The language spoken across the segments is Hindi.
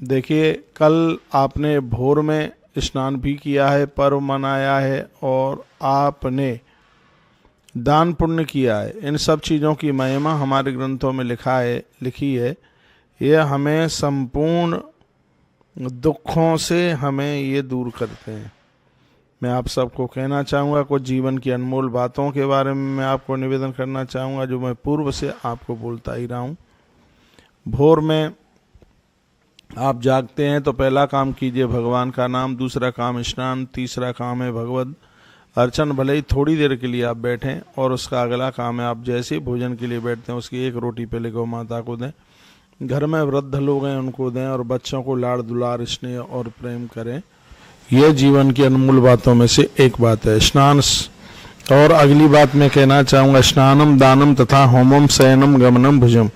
देखिए, कल आपने भोर में स्नान भी किया है, पर्व मनाया है और आपने दान पुण्य किया है। इन सब चीज़ों की महिमा हमारे ग्रंथों में लिखी है। यह हमें संपूर्ण दुखों से हमें ये दूर करते हैं। मैं आप सबको कहना चाहूँगा, कुछ जीवन की अनमोल बातों के बारे में मैं आपको निवेदन करना चाहूँगा, जो मैं पूर्व से आपको बोलता ही रहा हूँ। भोर में आप जागते हैं तो पहला काम कीजिए भगवान का नाम, दूसरा काम स्नान, तीसरा काम है भगवत अर्चन। भले ही थोड़ी देर के लिए आप बैठें, और उसका अगला काम है आप जैसे ही भोजन के लिए बैठते हैं उसकी एक रोटी पहले गौ माता को दें। घर में वृद्ध लोग हैं उनको दें, और बच्चों को लाड़ दुलार स्नेह और प्रेम करें। यह जीवन की अनमोल बातों में से एक बात है स्नान। और अगली बात मैं कहना चाहूँगा, स्नानम दानम तथा होमम शयनम गमनम भुजम।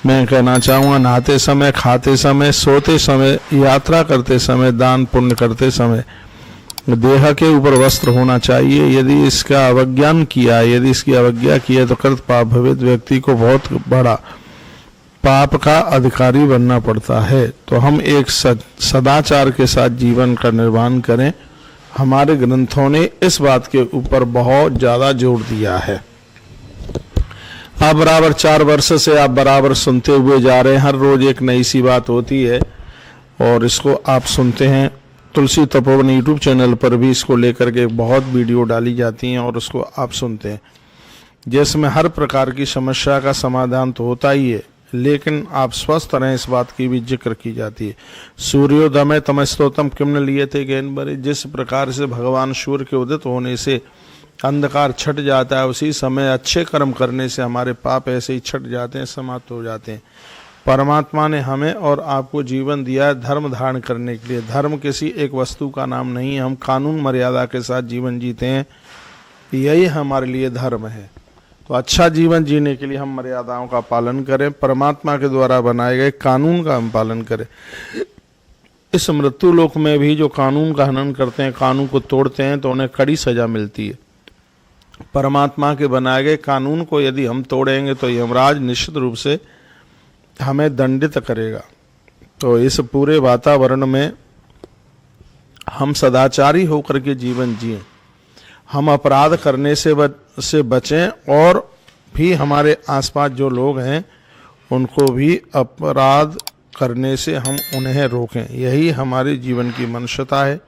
मैं कहना चाहूँगा, नहाते समय, खाते समय, सोते समय, यात्रा करते समय, दान पुण्य करते समय देह के ऊपर वस्त्र होना चाहिए। यदि इसका अवज्ञान किया, यदि इसकी अवज्ञा की है तो कृत पाप भवेत, व्यक्ति को बहुत बड़ा पाप का अधिकारी बनना पड़ता है। तो हम एक सदाचार के साथ जीवन का निर्माण करें। हमारे ग्रंथों ने इस बात के ऊपर बहुत ज़्यादा जोर दिया है। आप बराबर 4 वर्ष से आप बराबर सुनते हुए जा रहे हैं, हर रोज एक नई सी बात होती है और इसको आप सुनते हैं। तुलसी तपोवन यूट्यूब चैनल पर भी इसको लेकर के बहुत वीडियो डाली जाती हैं और उसको आप सुनते हैं, जिसमें हर प्रकार की समस्या का समाधान तो होता ही है, लेकिन आप स्वस्थ रहें इस बात की भी जिक्र की जाती है। सूर्योदय तमस्तोतम किम न लिए थे ज्ञान बरे। जिस प्रकार से भगवान सूर्य के उदित होने से अंधकार छट जाता है, उसी समय अच्छे कर्म करने से हमारे पाप ऐसे ही छट जाते हैं, समाप्त हो जाते हैं। परमात्मा ने हमें और आपको जीवन दिया है धर्म धारण करने के लिए। धर्म किसी एक वस्तु का नाम नहीं है, हम कानून मर्यादा के साथ जीवन जीते हैं, यही हमारे लिए धर्म है। तो अच्छा जीवन जीने के लिए हम मर्यादाओं का पालन करें, परमात्मा के द्वारा बनाए गए कानून का हम पालन करें। इस मृत्यु लोक में भी जो कानून का हनन करते हैं, कानून को तोड़ते हैं, तो उन्हें कड़ी सजा मिलती है। परमात्मा के बनाए गए कानून को यदि हम तोड़ेंगे तो यमराज निश्चित रूप से हमें दंडित करेगा। तो इस पूरे वातावरण में हम सदाचारी होकर के जीवन जिएं, हम अपराध करने से बचें, और भी हमारे आसपास जो लोग हैं उनको भी अपराध करने से हम उन्हें रोकें। यही हमारे जीवन की मनुष्यता है,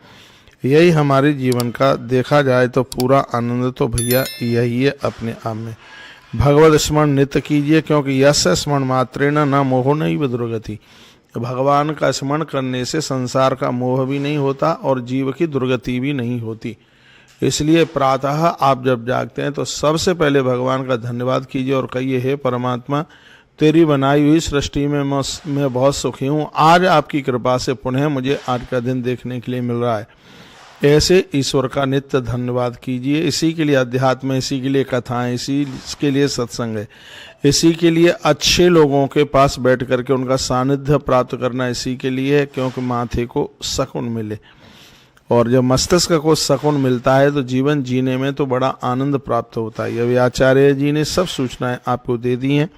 यही हमारे जीवन का देखा जाए तो पूरा आनंद तो भैया यही है अपने आप में। भगवत स्मरण नित्य कीजिए, क्योंकि यश स्मरण मात्रेण न मोह नहीं दुर्गति। भगवान का स्मरण करने से संसार का मोह भी नहीं होता और जीव की दुर्गति भी नहीं होती। इसलिए प्रातः आप जब जागते हैं तो सबसे पहले भगवान का धन्यवाद कीजिए और कहिए, हे परमात्मा, तेरी बनाई हुई सृष्टि में मैं बहुत सुखी हूँ। आज आपकी कृपा से पुनः मुझे आज का दिन देखने के लिए मिल रहा है। ऐसे ईश्वर का नित्य धन्यवाद कीजिए। इसी के लिए अध्यात्म, इसी के लिए कथाएं, इसी के लिए सत्संग है, इसी के लिए अच्छे लोगों के पास बैठ करके उनका सानिध्य प्राप्त करना इसी के लिए है, क्योंकि माथे को सकून मिले। और जब मस्तिष्क को सकून मिलता है तो जीवन जीने में तो बड़ा आनंद प्राप्त होता है। अभी आचार्य जी ने सब सूचनाएं आपको दे दी हैं।